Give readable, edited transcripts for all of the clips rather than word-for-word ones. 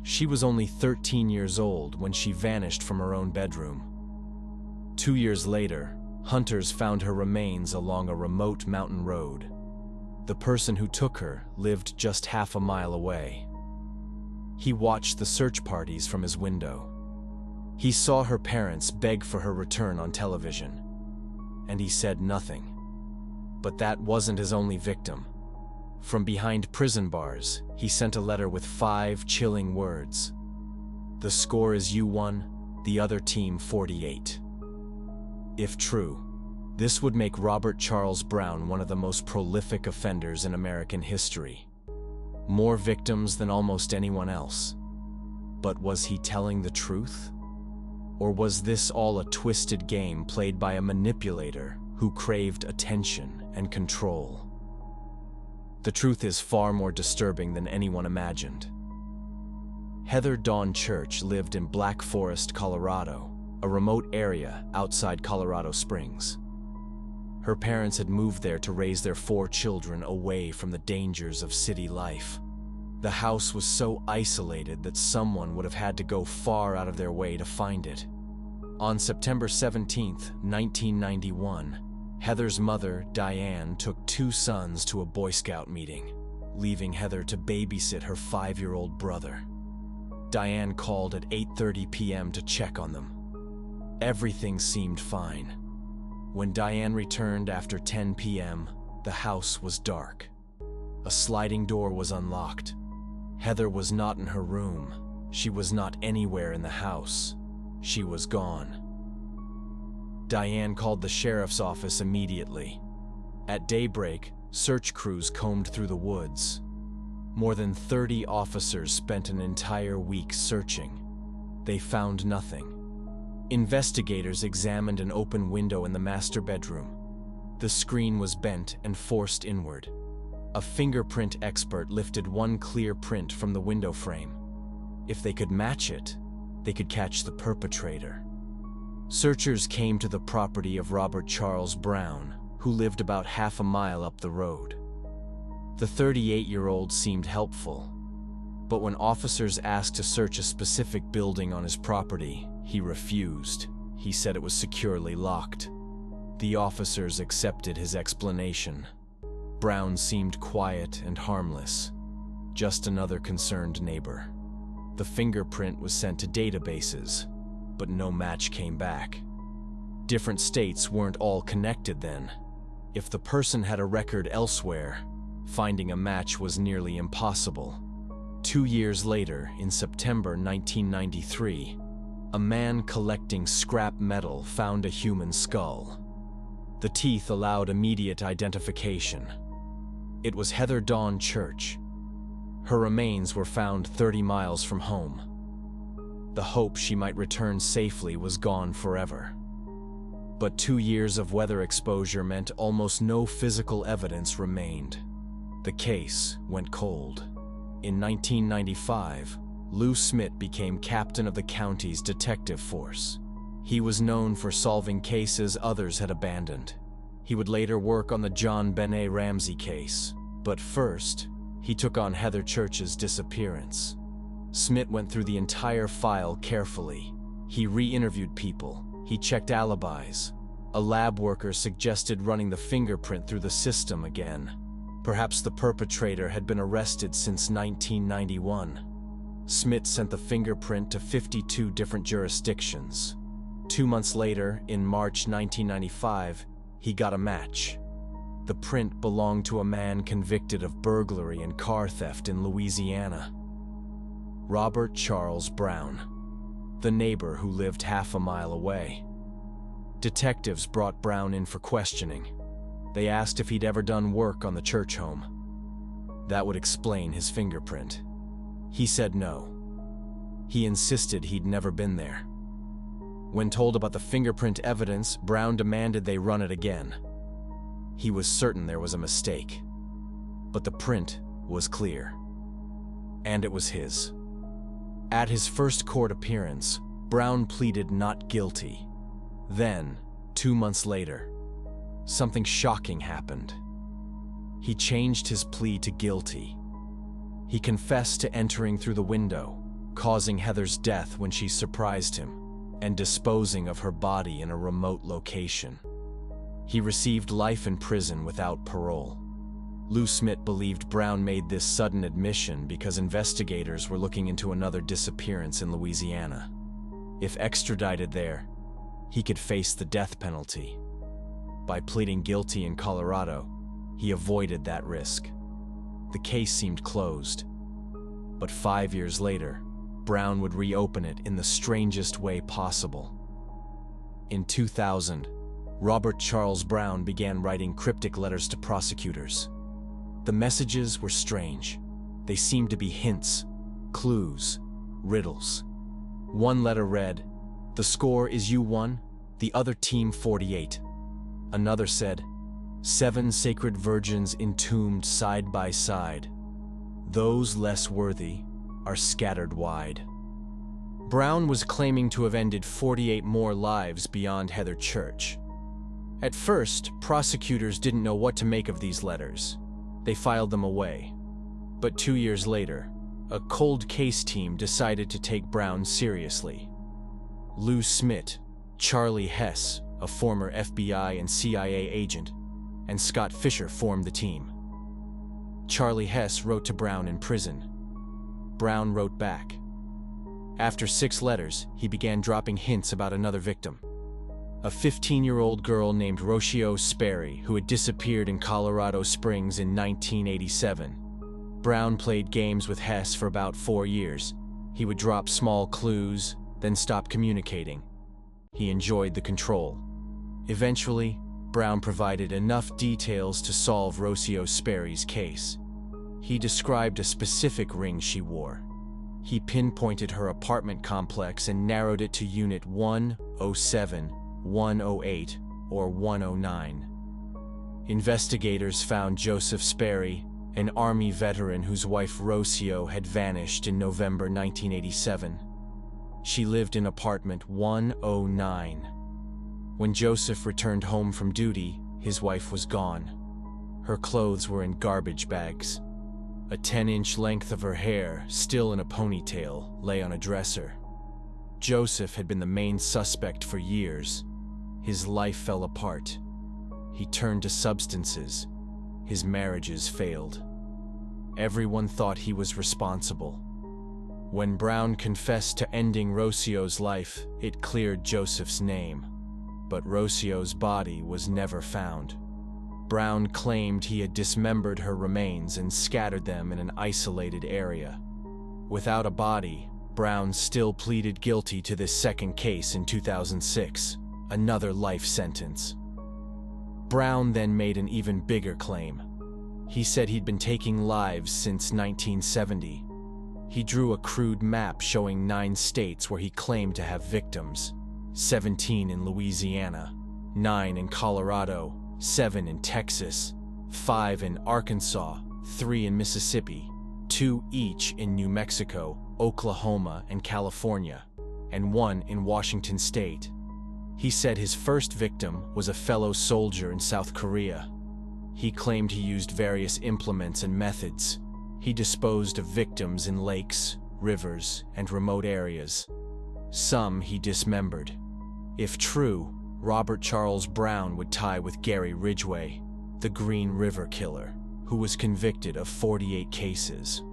She was only 13 years old when she vanished from her own bedroom. 2 years later, hunters found her remains along a remote mountain road. The person who took her lived just half a mile away. He watched the search parties from his window. He saw her parents beg for her return on television, and he said nothing. But that wasn't his only victim. From behind prison bars, he sent a letter with 5 chilling words. "The score is you 1, the other team 48. If true, this would make Robert Charles Browne one of the most prolific offenders in American history. More victims than almost anyone else. But was he telling the truth? Or was this all a twisted game played by a manipulator who craved attention and control? The truth is far more disturbing than anyone imagined. Heather Dawn Church lived in Black Forest, Colorado, a remote area outside Colorado Springs. Her parents had moved there to raise their 4 children away from the dangers of city life. The house was so isolated that someone would have had to go far out of their way to find it. On September 17, 1991, Heather's mother, Diane, took 2 sons to a Boy Scout meeting, leaving Heather to babysit her 5-year-old brother. Diane called at 8:30 p.m. to check on them. Everything seemed fine. When Diane returned after 10 p.m., the house was dark. A sliding door was unlocked. Heather was not in her room. She was not anywhere in the house. She was gone. Diane called the sheriff's office immediately. At daybreak, search crews combed through the woods. More than 30 officers spent an entire week searching. They found nothing. Investigators examined an open window in the master bedroom. The screen was bent and forced inward. A fingerprint expert lifted one clear print from the window frame. If they could match it, they could catch the perpetrator. Searchers came to the property of Robert Charles Browne, who lived about half a mile up the road. The 38-year-old seemed helpful, but when officers asked to search a specific building on his property, he refused. He said it was securely locked. The officers accepted his explanation. Browne seemed quiet and harmless, just another concerned neighbor. The fingerprint was sent to databases, but no match came back. Different states weren't all connected then. If the person had a record elsewhere, finding a match was nearly impossible. 2 years later, in September 1993, a man collecting scrap metal found a human skull. The teeth allowed immediate identification. It was Heather Dawn Church. Her remains were found 30 miles from home. The hope she might return safely was gone forever. But 2 years of weather exposure meant almost no physical evidence remained. The case went cold. In 1995, Lou Smith became captain of the county's detective force. He was known for solving cases others had abandoned. He would later work on the John Benet Ramsey case. But first, he took on Heather Church's disappearance. Smith went through the entire file carefully. He re-interviewed people. He checked alibis. A lab worker suggested running the fingerprint through the system again. Perhaps the perpetrator had been arrested since 1991. Smith sent the fingerprint to 52 different jurisdictions. 2 months later, in March 1995, he got a match. The print belonged to a man convicted of burglary and car theft in Louisiana. Robert Charles Browne, the neighbor who lived half a mile away. Detectives brought Browne in for questioning. They asked if he'd ever done work on the church home. That would explain his fingerprint. He said no. He insisted he'd never been there. When told about the fingerprint evidence, Browne demanded they run it again. He was certain there was a mistake. But the print was clear. And it was his. At his first court appearance, Browne pleaded not guilty. Then, 2 months later, something shocking happened. He changed his plea to guilty. He confessed to entering through the window, causing Heather's death when she surprised him, and disposing of her body in a remote location. He received life in prison without parole. Lou Smith believed Browne made this sudden admission because investigators were looking into another disappearance in Louisiana. If extradited there, he could face the death penalty. By pleading guilty in Colorado, he avoided that risk. The case seemed closed. But 5 years later, Browne would reopen it in the strangest way possible. In 2000, Robert Charles Browne began writing cryptic letters to prosecutors. The messages were strange. They seemed to be hints, clues, riddles. One letter read, "The score is you 1, the other team 48. Another said, 7 sacred virgins entombed side by side. Those less worthy are scattered wide." Browne was claiming to have ended 48 more lives beyond Heather Church. At first, prosecutors didn't know what to make of these letters. They filed them away. But 2 years later, a cold case team decided to take Browne seriously. Lou Smith, Charlie Hess, a former FBI and CIA agent, and Scott Fisher formed the team. Charlie Hess wrote to Browne in prison. Browne wrote back. After 6 letters, he began dropping hints about another victim. A 15-year-old girl named Rocio Sperry, who had disappeared in Colorado Springs in 1987. Browne played games with Hess for about 4 years. He would drop small clues, then stop communicating. He enjoyed the control. Eventually, Browne provided enough details to solve Rocio Sperry's case. He described a specific ring she wore. He pinpointed her apartment complex and narrowed it to Unit 107, 108, or 109. Investigators found Joseph Sperry, an Army veteran whose wife Rocio had vanished in November 1987. She lived in apartment 109. When Joseph returned home from duty, his wife was gone. Her clothes were in garbage bags. A 10-inch length of her hair, still in a ponytail, lay on a dresser. Joseph had been the main suspect for years. His life fell apart. He turned to substances. His marriages failed. Everyone thought he was responsible. When Browne confessed to ending Rocio's life, it cleared Joseph's name. But Rocio's body was never found. Browne claimed he had dismembered her remains and scattered them in an isolated area. Without a body, Browne still pleaded guilty to this second case in 2006, another life sentence. Browne then made an even bigger claim. He said he'd been taking lives since 1970. He drew a crude map showing 9 states where he claimed to have victims: 17 in Louisiana, 9 in Colorado, 7 in Texas, 5 in Arkansas, 3 in Mississippi, 2 each in New Mexico, Oklahoma, and California, and 1 in Washington State. He said his first victim was a fellow soldier in South Korea. He claimed he used various implements and methods. He disposed of victims in lakes, rivers, and remote areas. Some he dismembered. If true, Robert Charles Browne would tie with Gary Ridgway, the Green River Killer, who was convicted of 48 cases.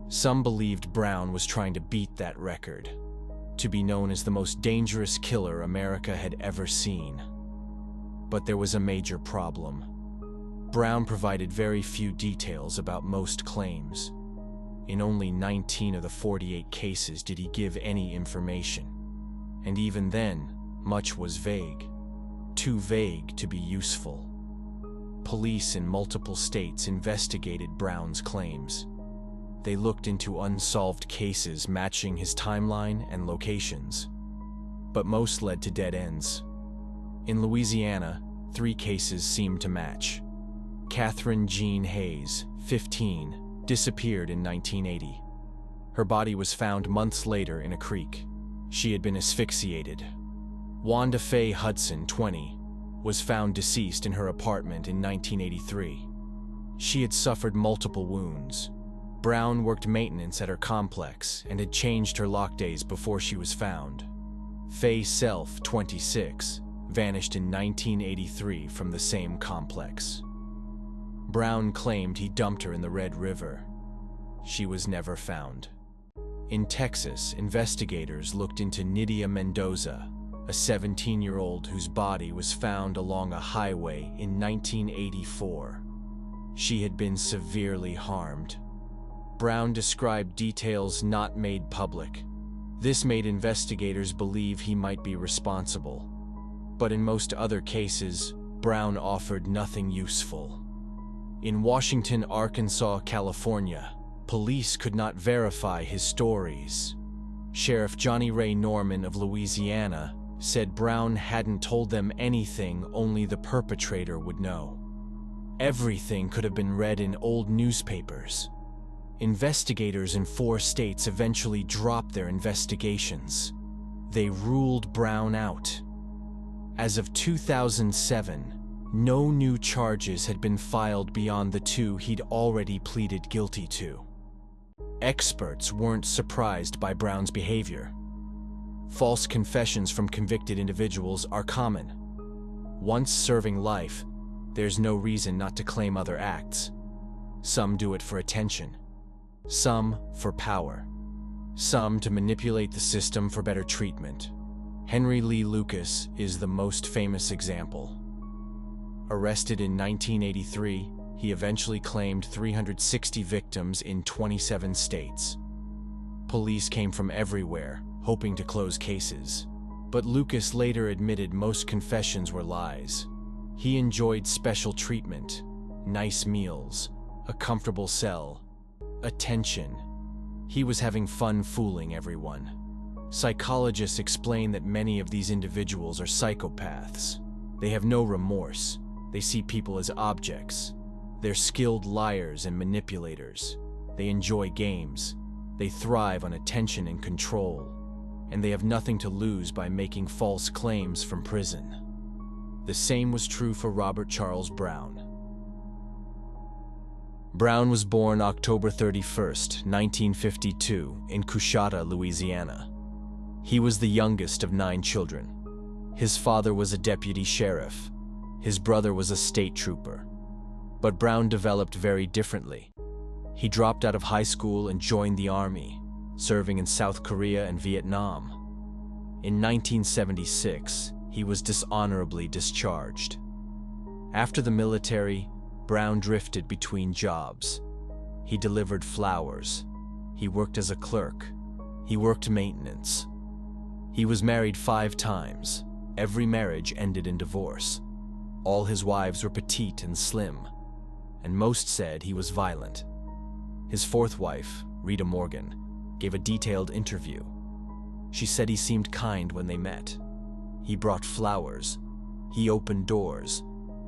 Some believed Browne was trying to beat that record, to be known as the most dangerous killer America had ever seen. But there was a major problem. Browne provided very few details about most claims. In only 19 of the 48 cases did he give any information. And even then, much was vague. Too vague to be useful. Police in multiple states investigated Browne's claims. They looked into unsolved cases matching his timeline and locations. But most led to dead ends. In Louisiana, 3 cases seemed to match. Catherine Jean Hayes, 15, disappeared in 1980. Her body was found months later in a creek. She had been asphyxiated. Wanda Faye Hudson, 20, was found deceased in her apartment in 1983. She had suffered multiple wounds. Browne worked maintenance at her complex and had changed her lock days before she was found. Faye Self, 26, vanished in 1983 from the same complex. Browne claimed he dumped her in the Red River. She was never found. In Texas, investigators looked into Nydia Mendoza, a 17-year-old whose body was found along a highway in 1984. She had been severely harmed. Browne described details not made public. This made investigators believe he might be responsible. But in most other cases, Browne offered nothing useful. In Washington, Arkansas, California, police could not verify his stories. Sheriff Johnny Ray Norman of Louisiana said Browne hadn't told them anything only the perpetrator would know. Everything could have been read in old newspapers. Investigators in 4 states eventually dropped their investigations. They ruled Browne out. As of 2007, no new charges had been filed beyond the 2 he'd already pleaded guilty to. Experts weren't surprised by Browne's behavior. False confessions from convicted individuals are common. Once serving life, there's no reason not to claim other acts. Some do it for attention. Some for power. Some to manipulate the system for better treatment. Henry Lee Lucas is the most famous example. Arrested in 1983, he eventually claimed 360 victims in 27 states. Police came from everywhere, hoping to close cases. But Lucas later admitted most confessions were lies. He enjoyed special treatment, nice meals, a comfortable cell, attention. He was having fun fooling everyone. Psychologists explain that many of these individuals are psychopaths. They have no remorse. They see people as objects. They're skilled liars and manipulators. They enjoy games. They thrive on attention and control. And they have nothing to lose by making false claims from prison. The same was true for Robert Charles Browne. Browne was born October 31st, 1952, in Coushatta, Louisiana. He was the youngest of 9 children. His father was a deputy sheriff. His brother was a state trooper. But Browne developed very differently. He dropped out of high school and joined the army, serving in South Korea and Vietnam. In 1976, he was dishonorably discharged. After the military, Browne drifted between jobs. He delivered flowers. He worked as a clerk. He worked maintenance. He was married 5 times. Every marriage ended in divorce. All his wives were petite and slim, and most said he was violent. His 4th wife, Rita Morgan, gave a detailed interview. She said he seemed kind when they met. He brought flowers. He opened doors.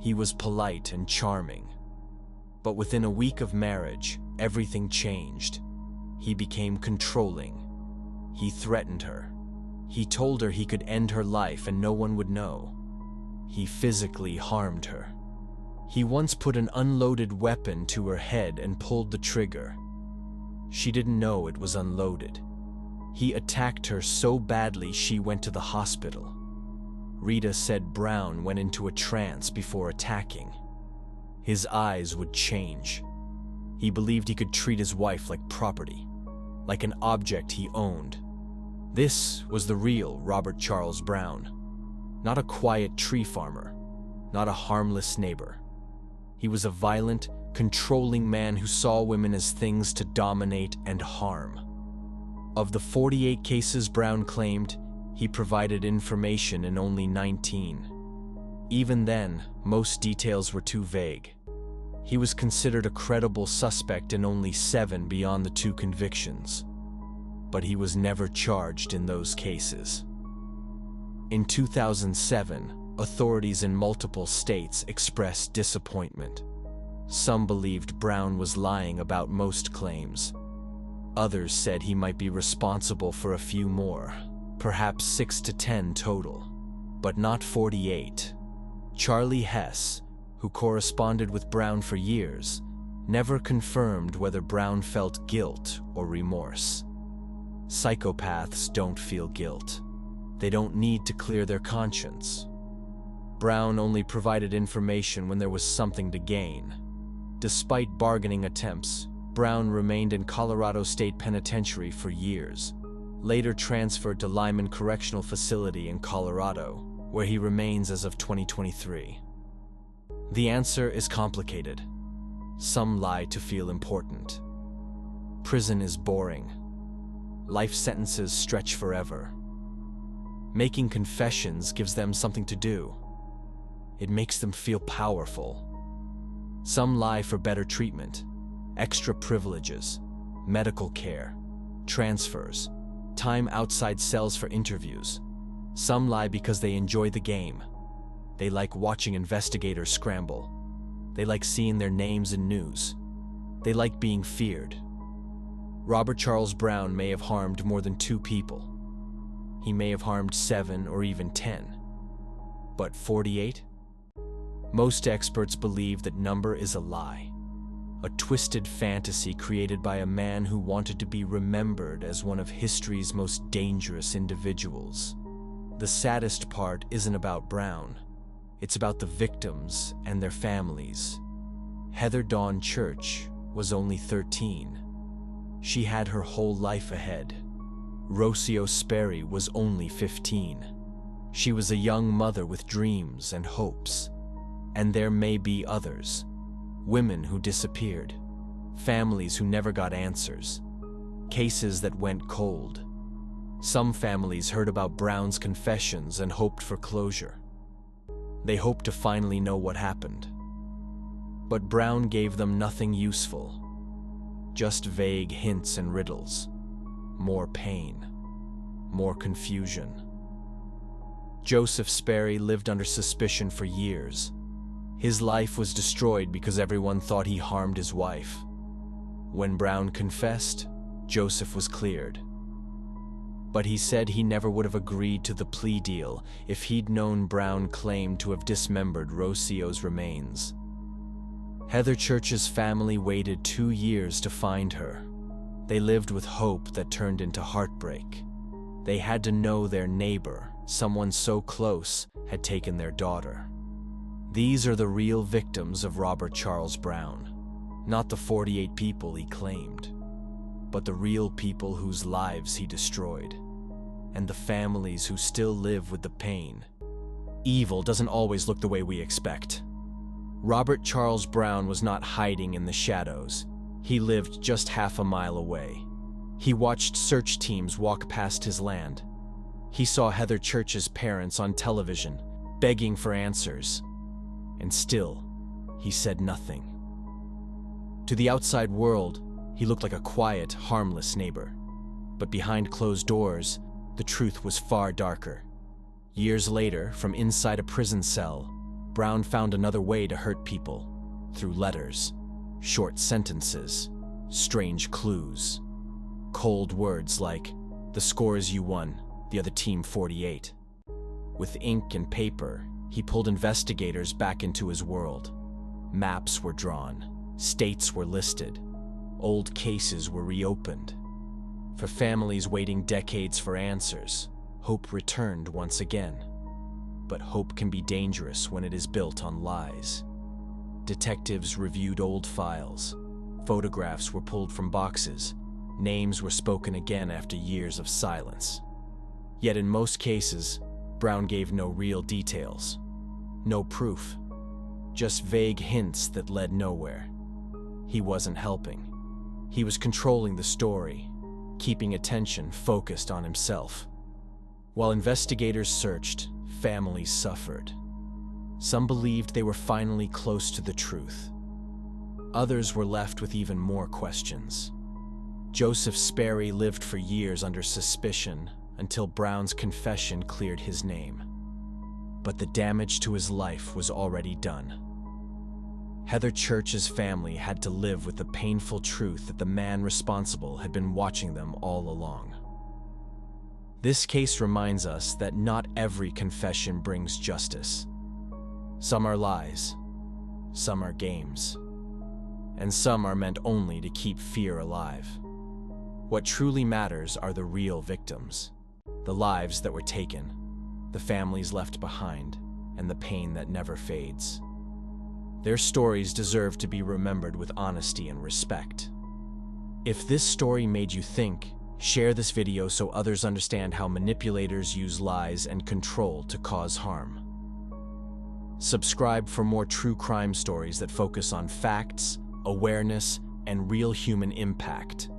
He was polite and charming. But within a week of marriage, everything changed. He became controlling. He threatened her. He told her he could end her life and no one would know. He physically harmed her. He once put an unloaded weapon to her head and pulled the trigger. She didn't know it was unloaded. He attacked her so badly she went to the hospital. Rita said Browne went into a trance before attacking. His eyes would change. He believed he could treat his wife like property, like an object he owned. This was the real Robert Charles Browne. Not a quiet tree farmer, not a harmless neighbor. He was a violent, controlling man who saw women as things to dominate and harm. Of the 48 cases Browne claimed, he provided information in only 19. Even then, most details were too vague. He was considered a credible suspect in only 7 beyond the 2 convictions. But he was never charged in those cases. In 2007, authorities in multiple states expressed disappointment. Some believed Browne was lying about most claims. Others said he might be responsible for a few more, perhaps 6 to 10 total, but not 48. Charlie Hess, who corresponded with Browne for years, never confirmed whether Browne felt guilt or remorse. Psychopaths don't feel guilt. They don't need to clear their conscience. Browne only provided information when there was something to gain. Despite bargaining attempts, Browne remained in Colorado State Penitentiary for years, later transferred to Lyman Correctional Facility in Colorado, where he remains as of 2023. The answer is complicated. Some lie to feel important. Prison is boring. Life sentences stretch forever. Making confessions gives them something to do. It makes them feel powerful. Some lie for better treatment, extra privileges, medical care, transfers, time outside cells for interviews. Some lie because they enjoy the game. They like watching investigators scramble. They like seeing their names in news. They like being feared. Robert Charles Browne may have harmed more than 2 people. He may have harmed 7 or even 10. But 48? Most experts believe that number is a lie, a twisted fantasy created by a man who wanted to be remembered as one of history's most dangerous individuals. The saddest part isn't about Browne. It's about the victims and their families. Heather Dawn Church was only 13. She had her whole life ahead. Rocio Sperry was only 15. She was a young mother with dreams and hopes. And there may be others. Women who disappeared. Families who never got answers. Cases that went cold. Some families heard about Browne's confessions and hoped for closure. They hoped to finally know what happened. But Browne gave them nothing useful. Just vague hints and riddles. More pain. More confusion. Joseph Sperry lived under suspicion for years. His life was destroyed because everyone thought he harmed his wife. When Browne confessed, Joseph was cleared. But he said he never would have agreed to the plea deal if he'd known Browne claimed to have dismembered Rocio's remains. Heather Church's family waited 2 years to find her. They lived with hope that turned into heartbreak. They had to know their neighbor, someone so close, had taken their daughter. These are the real victims of Robert Charles Browne, not the 48 people he claimed, but the real people whose lives he destroyed, and the families who still live with the pain. Evil doesn't always look the way we expect. Robert Charles Browne was not hiding in the shadows. He lived just half a mile away. He watched search teams walk past his land. He saw Heather Church's parents on television, begging for answers. And still, he said nothing. To the outside world, he looked like a quiet, harmless neighbor. But behind closed doors, the truth was far darker. Years later, from inside a prison cell, Browne found another way to hurt people, through letters, short sentences, strange clues, cold words like, "The score is you won, the other team 48. With ink and paper, he pulled investigators back into his world. Maps were drawn, states were listed, old cases were reopened. For families waiting decades for answers, hope returned once again. But hope can be dangerous when it is built on lies. Detectives reviewed old files. Photographs were pulled from boxes. Names were spoken again after years of silence. Yet in most cases, Browne gave no real details. No proof. Just vague hints that led nowhere. He wasn't helping. He was controlling the story, keeping attention focused on himself. While investigators searched, families suffered. Some believed they were finally close to the truth. Others were left with even more questions. Joseph Sperry lived for years under suspicion until Browne's confession cleared his name. But the damage to his life was already done. Heather Church's family had to live with the painful truth that the man responsible had been watching them all along. This case reminds us that not every confession brings justice. Some are lies, some are games, and some are meant only to keep fear alive. What truly matters are the real victims, the lives that were taken, the families left behind, and the pain that never fades. Their stories deserve to be remembered with honesty and respect. If this story made you think, share this video so others understand how manipulators use lies and control to cause harm. Subscribe for more true crime stories that focus on facts, awareness, and real human impact.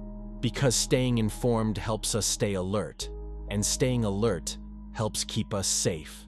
Because staying informed helps us stay alert, and staying alert helps keep us safe.